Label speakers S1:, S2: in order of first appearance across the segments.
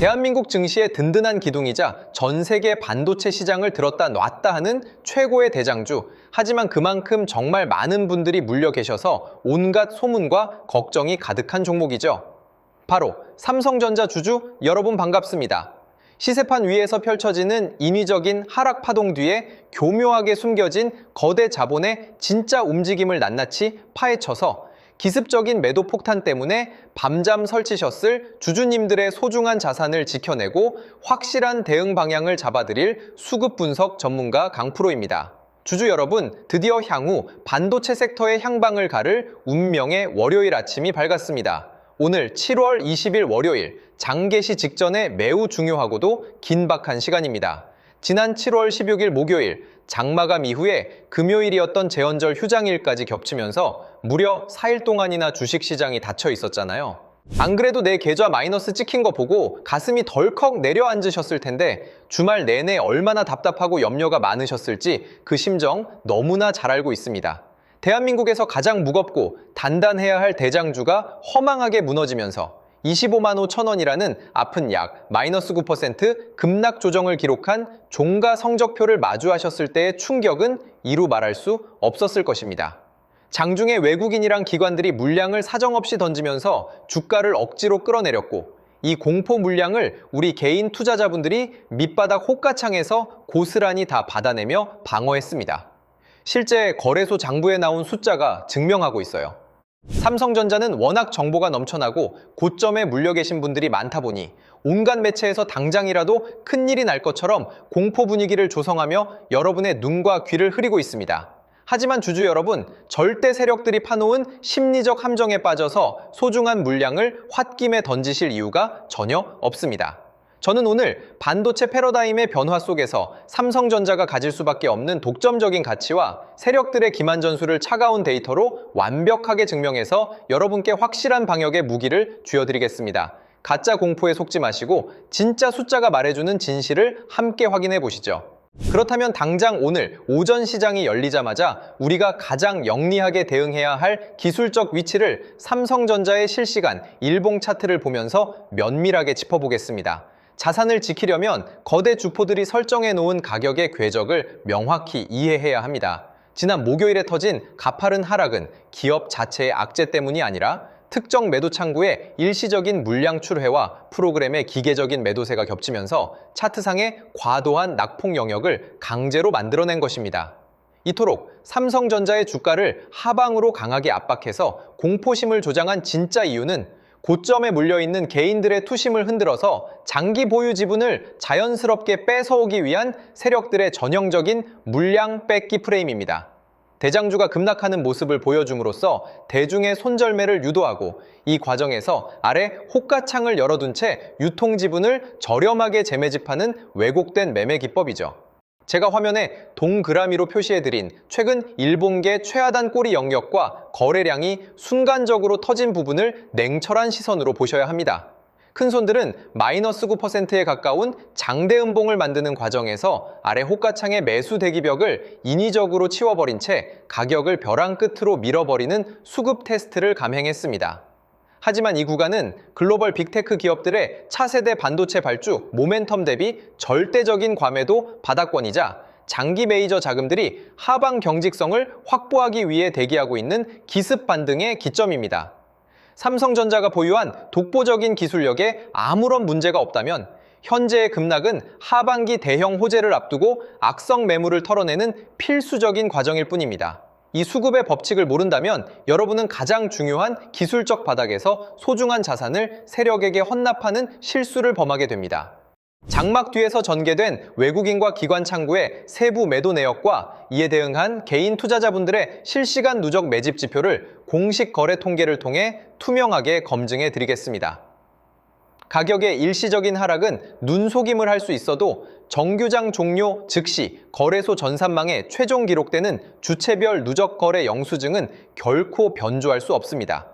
S1: 대한민국 증시의 든든한 기둥이자 전 세계 반도체 시장을 들었다 놨다 하는 최고의 대장주. 하지만 그만큼 정말 많은 분들이 물려 계셔서 온갖 소문과 걱정이 가득한 종목이죠. 바로 삼성전자 주주 여러분 반갑습니다. 시세판 위에서 펼쳐지는 인위적인 하락 파동 뒤에 교묘하게 숨겨진 거대 자본의 진짜 움직임을 낱낱이 파헤쳐서 기습적인 매도 폭탄 때문에 밤잠 설치셨을 주주님들의 소중한 자산을 지켜내고 확실한 대응 방향을 잡아드릴 수급 분석 전문가 강프로입니다. 주주 여러분, 드디어 향후 반도체 섹터의 향방을 가를 운명의 월요일 아침이 밝았습니다. 오늘 7월 20일 월요일, 장 개시 직전에 매우 중요하고도 긴박한 시간입니다. 지난 7월 16일 목요일, 장마감 이후에 금요일이었던 제헌절 휴장일까지 겹치면서 무려 4일 동안이나 주식시장이 닫혀 있었잖아요. 안 그래도 내 계좌 마이너스 찍힌 거 보고 가슴이 덜컥 내려앉으셨을 텐데 주말 내내 얼마나 답답하고 염려가 많으셨을지 그 심정 너무나 잘 알고 있습니다. 대한민국에서 가장 무겁고 단단해야 할 대장주가 허망하게 무너지면서 25만 5천 원이라는 아픈 약 마이너스 9% 급락 조정을 기록한 종가 성적표를 마주하셨을 때의 충격은 이루 말할 수 없었을 것입니다. 장중에 외국인이랑 기관들이 물량을 사정없이 던지면서 주가를 억지로 끌어내렸고 이 공포 물량을 우리 개인 투자자분들이 밑바닥 호가창에서 고스란히 다 받아내며 방어했습니다. 실제 거래소 장부에 나온 숫자가 증명하고 있어요. 삼성전자는 워낙 정보가 넘쳐나고 고점에 물려 계신 분들이 많다 보니 온갖 매체에서 당장이라도 큰일이 날 것처럼 공포 분위기를 조성하며 여러분의 눈과 귀를 흐리고 있습니다. 하지만 주주 여러분, 절대 세력들이 파놓은 심리적 함정에 빠져서 소중한 물량을 홧김에 던지실 이유가 전혀 없습니다. 저는 오늘 반도체 패러다임의 변화 속에서 삼성전자가 가질 수밖에 없는 독점적인 가치와 세력들의 기만전술을 차가운 데이터로 완벽하게 증명해서 여러분께 확실한 방역의 무기를 쥐어드리겠습니다. 가짜 공포에 속지 마시고 진짜 숫자가 말해주는 진실을 함께 확인해 보시죠. 그렇다면 당장 오늘 오전 시장이 열리자마자 우리가 가장 영리하게 대응해야 할 기술적 위치를 삼성전자의 실시간 일봉 차트를 보면서 면밀하게 짚어보겠습니다. 자산을 지키려면 거대 주포들이 설정해 놓은 가격의 궤적을 명확히 이해해야 합니다. 지난 목요일에 터진 가파른 하락은 기업 자체의 악재 때문이 아니라 특정 매도 창구의 일시적인 물량 출회와 프로그램의 기계적인 매도세가 겹치면서 차트상의 과도한 낙폭 영역을 강제로 만들어낸 것입니다. 이토록 삼성전자의 주가를 하방으로 강하게 압박해서 공포심을 조장한 진짜 이유는 고점에 물려있는 개인들의 투심을 흔들어서 장기 보유 지분을 자연스럽게 뺏어오기 위한 세력들의 전형적인 물량 뺏기 프레임입니다. 대장주가 급락하는 모습을 보여줌으로써 대중의 손절매를 유도하고 이 과정에서 아래 호가창을 열어둔 채 유통 지분을 저렴하게 재매집하는 왜곡된 매매 기법이죠. 제가 화면에 동그라미로 표시해드린 최근 일본계 최하단 꼬리 영역과 거래량이 순간적으로 터진 부분을 냉철한 시선으로 보셔야 합니다. 큰손들은 마이너스 9%에 가까운 장대음봉을 만드는 과정에서 아래 호가창의 매수 대기벽을 인위적으로 치워버린 채 가격을 벼랑 끝으로 밀어버리는 수급 테스트를 감행했습니다. 하지만 이 구간은 글로벌 빅테크 기업들의 차세대 반도체 발주 모멘텀 대비 절대적인 과매도 바닥권이자 장기 메이저 자금들이 하방 경직성을 확보하기 위해 대기하고 있는 기습 반등의 기점입니다. 삼성전자가 보유한 독보적인 기술력에 아무런 문제가 없다면 현재의 급락은 하반기 대형 호재를 앞두고 악성 매물을 털어내는 필수적인 과정일 뿐입니다. 이 수급의 법칙을 모른다면 여러분은 가장 중요한 기술적 바닥에서 소중한 자산을 세력에게 헌납하는 실수를 범하게 됩니다. 장막 뒤에서 전개된 외국인과 기관 창구의 세부 매도 내역과 이에 대응한 개인 투자자분들의 실시간 누적 매집 지표를 공식 거래 통계를 통해 투명하게 검증해 드리겠습니다. 가격의 일시적인 하락은 눈속임을 할 수 있어도 정규장 종료 즉시 거래소 전산망에 최종 기록되는 주체별 누적 거래 영수증은 결코 변조할 수 없습니다.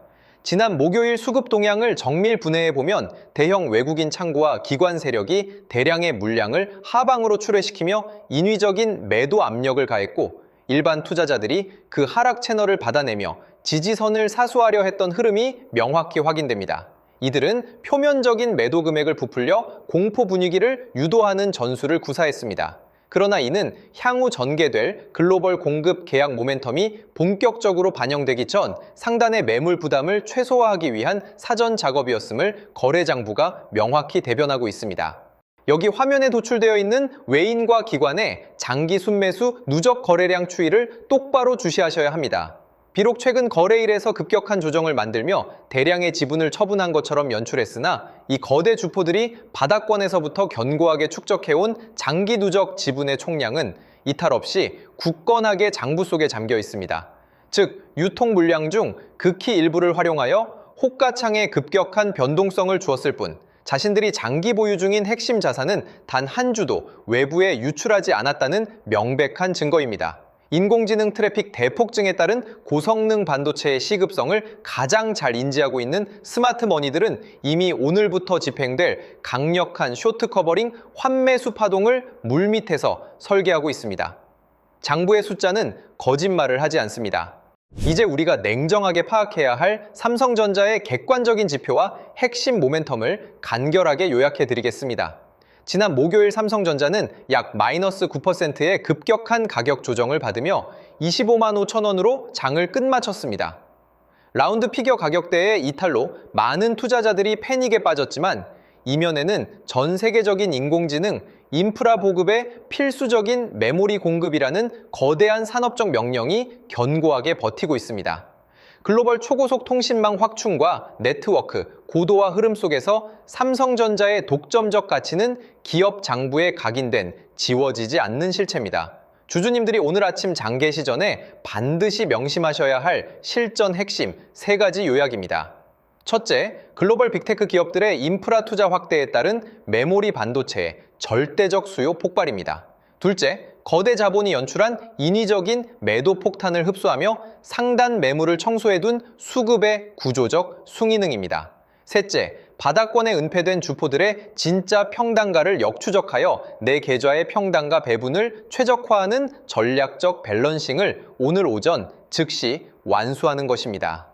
S1: 지난 목요일 수급 동향을 정밀 분해해보면 대형 외국인 창구와 기관 세력이 대량의 물량을 하방으로 출회시키며 인위적인 매도 압력을 가했고 일반 투자자들이 그 하락 채널을 받아내며 지지선을 사수하려 했던 흐름이 명확히 확인됩니다. 이들은 표면적인 매도 금액을 부풀려 공포 분위기를 유도하는 전술을 구사했습니다. 그러나 이는 향후 전개될 글로벌 공급 계약 모멘텀이 본격적으로 반영되기 전 상단의 매물 부담을 최소화하기 위한 사전 작업이었음을 거래장부가 명확히 대변하고 있습니다. 여기 화면에 도출되어 있는 외인과 기관의 장기 순매수 누적 거래량 추이를 똑바로 주시하셔야 합니다. 비록 최근 거래일에서 급격한 조정을 만들며 대량의 지분을 처분한 것처럼 연출했으나 이 거대 주포들이 바닥권에서부터 견고하게 축적해온 장기 누적 지분의 총량은 이탈 없이 굳건하게 장부 속에 잠겨 있습니다. 즉, 유통 물량 중 극히 일부를 활용하여 호가창에 급격한 변동성을 주었을 뿐 자신들이 장기 보유 중인 핵심 자산은 단 한 주도 외부에 유출하지 않았다는 명백한 증거입니다. 인공지능 트래픽 대폭증에 따른 고성능 반도체의 시급성을 가장 잘 인지하고 있는 스마트 머니들은 이미 오늘부터 집행될 강력한 쇼트 커버링 환매수 파동을 물밑에서 설계하고 있습니다. 장부의 숫자는 거짓말을 하지 않습니다. 이제 우리가 냉정하게 파악해야 할 삼성전자의 객관적인 지표와 핵심 모멘텀을 간결하게 요약해 드리겠습니다. 지난 목요일 삼성전자는 약 마이너스 9%의 급격한 가격 조정을 받으며 25만 5천 원으로 장을 끝마쳤습니다. 라운드 피겨 가격대의 이탈로 많은 투자자들이 패닉에 빠졌지만 이면에는 전 세계적인 인공지능, 인프라 보급의 필수적인 메모리 공급이라는 거대한 산업적 명령이 견고하게 버티고 있습니다. 글로벌 초고속 통신망 확충과 네트워크, 고도화 흐름 속에서 삼성전자의 독점적 가치는 기업 장부에 각인된 지워지지 않는 실체입니다. 주주님들이 오늘 아침 장 개시 전에 반드시 명심하셔야 할 실전 핵심 3가지 요약입니다. 첫째, 글로벌 빅테크 기업들의 인프라 투자 확대에 따른 메모리 반도체의 절대적 수요 폭발입니다. 둘째, 거대 자본이 연출한 인위적인 매도 폭탄을 흡수하며 상단 매물을 청소해둔 수급의 구조적 숭이능입니다. 셋째, 바닥권에 은폐된 주포들의 진짜 평단가를 역추적하여 내 계좌의 평단가 배분을 최적화하는 전략적 밸런싱을 오늘 오전 즉시 완수하는 것입니다.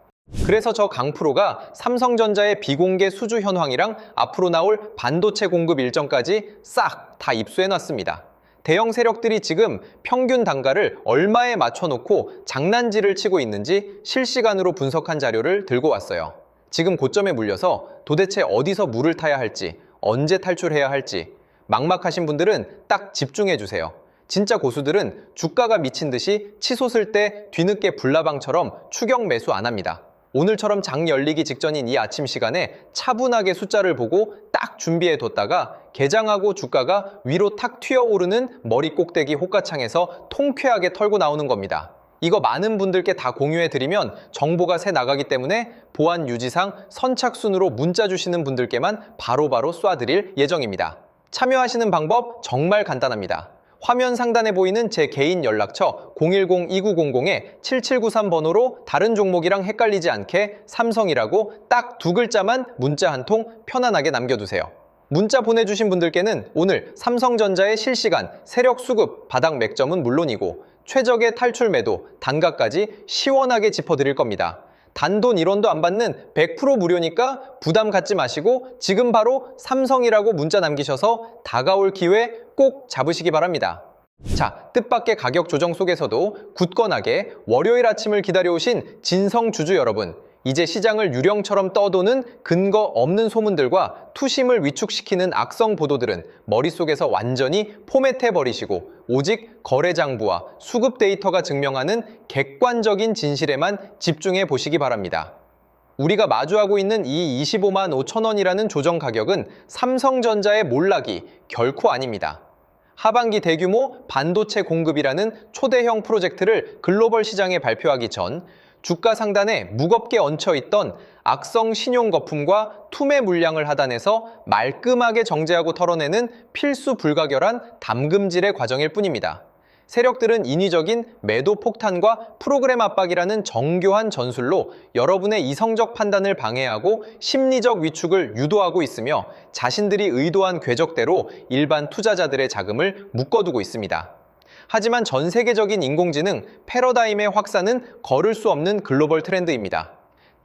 S1: 그래서 저 강프로가 삼성전자의 비공개 수주 현황이랑 앞으로 나올 반도체 공급 일정까지 싹 다 입수해놨습니다. 대형 세력들이 지금 평균 단가를 얼마에 맞춰놓고 장난질을 치고 있는지 실시간으로 분석한 자료를 들고 왔어요. 지금 고점에 물려서 도대체 어디서 물을 타야 할지, 언제 탈출해야 할지 막막하신 분들은 딱 집중해주세요. 진짜 고수들은 주가가 미친 듯이 치솟을 때 뒤늦게 불나방처럼 추격 매수 안 합니다. 오늘처럼 장 열리기 직전인 이 아침 시간에 차분하게 숫자를 보고 딱 준비해뒀다가 개장하고 주가가 위로 탁 튀어오르는 머리 꼭대기 호가창에서 통쾌하게 털고 나오는 겁니다. 이거 많은 분들께 다 공유해드리면 정보가 새 나가기 때문에 보안 유지상 선착순으로 문자 주시는 분들께만 바로바로 쏴드릴 예정입니다. 참여하시는 방법 정말 간단합니다. 화면 상단에 보이는 제 개인 연락처 010-2900-7793번호로 다른 종목이랑 헷갈리지 않게 삼성이라고 딱 2글자만 문자 한 통 편안하게 남겨두세요. 문자 보내주신 분들께는 오늘 삼성전자의 실시간 세력 수급 바닥 맥점은 물론이고 최적의 탈출 매도, 단가까지 시원하게 짚어드릴 겁니다. 단돈 1원도 안 받는 100% 무료니까 부담 갖지 마시고 지금 바로 삼성이라고 문자 남기셔서 다가올 기회 꼭 잡으시기 바랍니다. 자, 뜻밖의 가격 조정 속에서도 굳건하게 월요일 아침을 기다려오신 진성 주주 여러분, 이제 시장을 유령처럼 떠도는 근거 없는 소문들과 투심을 위축시키는 악성 보도들은 머릿속에서 완전히 포맷해버리시고 오직 거래장부와 수급 데이터가 증명하는 객관적인 진실에만 집중해 보시기 바랍니다. 우리가 마주하고 있는 이 25만 5천 원이라는 조정 가격은 삼성전자의 몰락이 결코 아닙니다. 하반기 대규모 반도체 공급이라는 초대형 프로젝트를 글로벌 시장에 발표하기 전 주가 상단에 무겁게 얹혀있던 악성 신용 거품과 투매 물량을 하단해서 말끔하게 정제하고 털어내는 필수 불가결한 담금질의 과정일 뿐입니다. 세력들은 인위적인 매도 폭탄과 프로그램 압박이라는 정교한 전술로 여러분의 이성적 판단을 방해하고 심리적 위축을 유도하고 있으며 자신들이 의도한 궤적대로 일반 투자자들의 자금을 묶어두고 있습니다. 하지만 전 세계적인 인공지능 패러다임의 확산은 거를 수 없는 글로벌 트렌드입니다.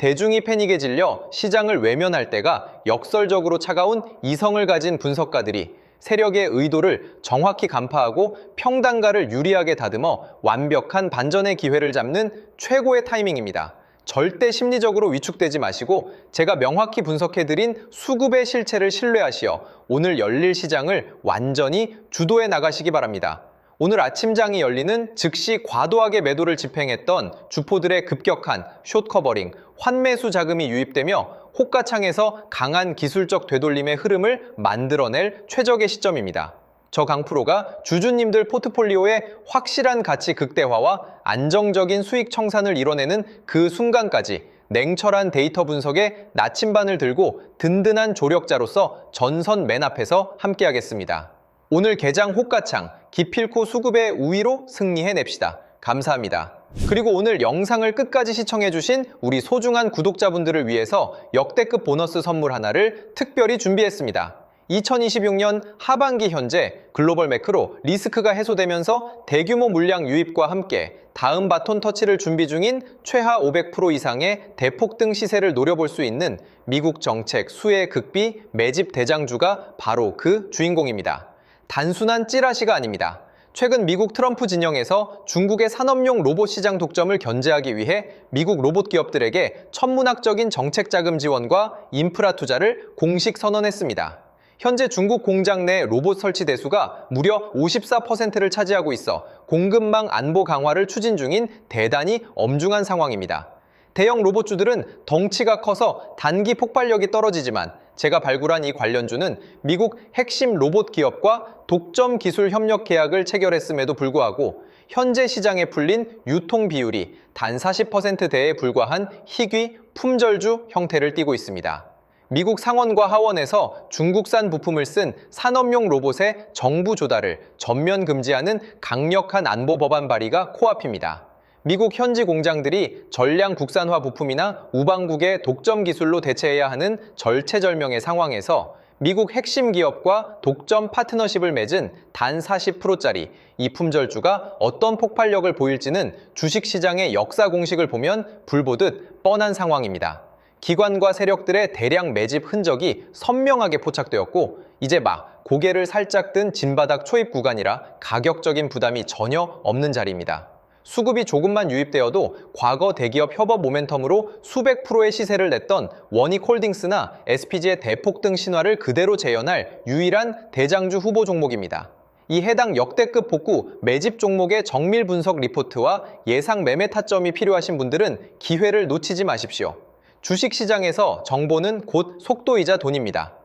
S1: 대중이 패닉에 질려 시장을 외면할 때가 역설적으로 차가운 이성을 가진 분석가들이 세력의 의도를 정확히 간파하고 평단가를 유리하게 다듬어 완벽한 반전의 기회를 잡는 최고의 타이밍입니다. 절대 심리적으로 위축되지 마시고 제가 명확히 분석해드린 수급의 실체를 신뢰하시어 오늘 열릴 시장을 완전히 주도해 나가시기 바랍니다. 오늘 아침장이 열리는 즉시 과도하게 매도를 집행했던 주포들의 급격한 숏 커버링, 환매수 자금이 유입되며 호가창에서 강한 기술적 되돌림의 흐름을 만들어낼 최적의 시점입니다. 저 강프로가 주주님들 포트폴리오의 확실한 가치 극대화와 안정적인 수익 청산을 이뤄내는 그 순간까지 냉철한 데이터 분석에 나침반을 들고 든든한 조력자로서 전선 맨 앞에서 함께하겠습니다. 오늘 개장 호가창, 기필코 수급의 우위로 승리해냅시다. 감사합니다. 그리고 오늘 영상을 끝까지 시청해주신 우리 소중한 구독자분들을 위해서 역대급 보너스 선물 하나를 특별히 준비했습니다. 2026년 하반기 현재 글로벌 매크로 리스크가 해소되면서 대규모 물량 유입과 함께 다음 바톤 터치를 준비 중인 최하 500% 이상의 대폭등 시세를 노려볼 수 있는 미국 정책 수혜 극비 매집 대장주가 바로 그 주인공입니다. 단순한 찌라시가 아닙니다. 최근 미국 트럼프 진영에서 중국의 산업용 로봇 시장 독점을 견제하기 위해 미국 로봇 기업들에게 천문학적인 정책 자금 지원과 인프라 투자를 공식 선언했습니다. 현재 중국 공장 내 로봇 설치 대수가 무려 54%를 차지하고 있어 공급망 안보 강화를 추진 중인 대단히 엄중한 상황입니다. 대형 로봇주들은 덩치가 커서 단기 폭발력이 떨어지지만 제가 발굴한 이 관련주는 미국 핵심 로봇 기업과 독점 기술 협력 계약을 체결했음에도 불구하고 현재 시장에 풀린 유통 비율이 단 40%대에 불과한 희귀 품절주 형태를 띠고 있습니다. 미국 상원과 하원에서 중국산 부품을 쓴 산업용 로봇의 정부 조달을 전면 금지하는 강력한 안보 법안 발의가 코앞입니다. 미국 현지 공장들이 전량 국산화 부품이나 우방국의 독점 기술로 대체해야 하는 절체절명의 상황에서 미국 핵심 기업과 독점 파트너십을 맺은 단 40%짜리 이 품절주가 어떤 폭발력을 보일지는 주식시장의 역사 공식을 보면 불보듯 뻔한 상황입니다. 기관과 세력들의 대량 매집 흔적이 선명하게 포착되었고 이제 막 고개를 살짝 든 진바닥 초입 구간이라 가격적인 부담이 전혀 없는 자리입니다. 수급이 조금만 유입되어도 과거 대기업 협업 모멘텀으로 수백 프로의 시세를 냈던 원익홀딩스나 SPG의 대폭등 신화를 그대로 재현할 유일한 대장주 후보 종목입니다. 이 해당 역대급 복구 매집 종목의 정밀 분석 리포트와 예상 매매 타점이 필요하신 분들은 기회를 놓치지 마십시오. 주식시장에서 정보는 곧 속도이자 돈입니다.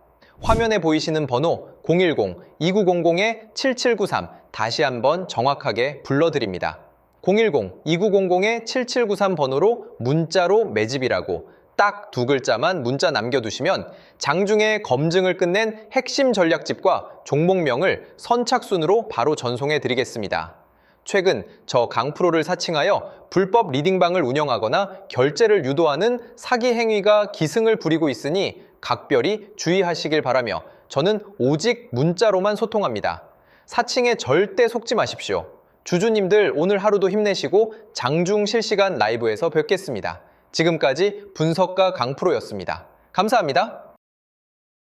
S1: 화면에 보이시는 번호 010-2900-7793 다시 한번 정확하게 불러드립니다. 010-2900-7793 번호로 문자로 매집이라고 딱 두 글자만 문자 남겨두시면 장중에 검증을 끝낸 핵심 전략집과 종목명을 선착순으로 바로 전송해 드리겠습니다. 최근 저 강프로를 사칭하여 불법 리딩방을 운영하거나 결제를 유도하는 사기 행위가 기승을 부리고 있으니 각별히 주의하시길 바라며 저는 오직 문자로만 소통합니다. 사칭에 절대 속지 마십시오. 주주님들 오늘 하루도 힘내시고 장중 실시간 라이브에서 뵙겠습니다. 지금까지 분석가 강프로였습니다. 감사합니다.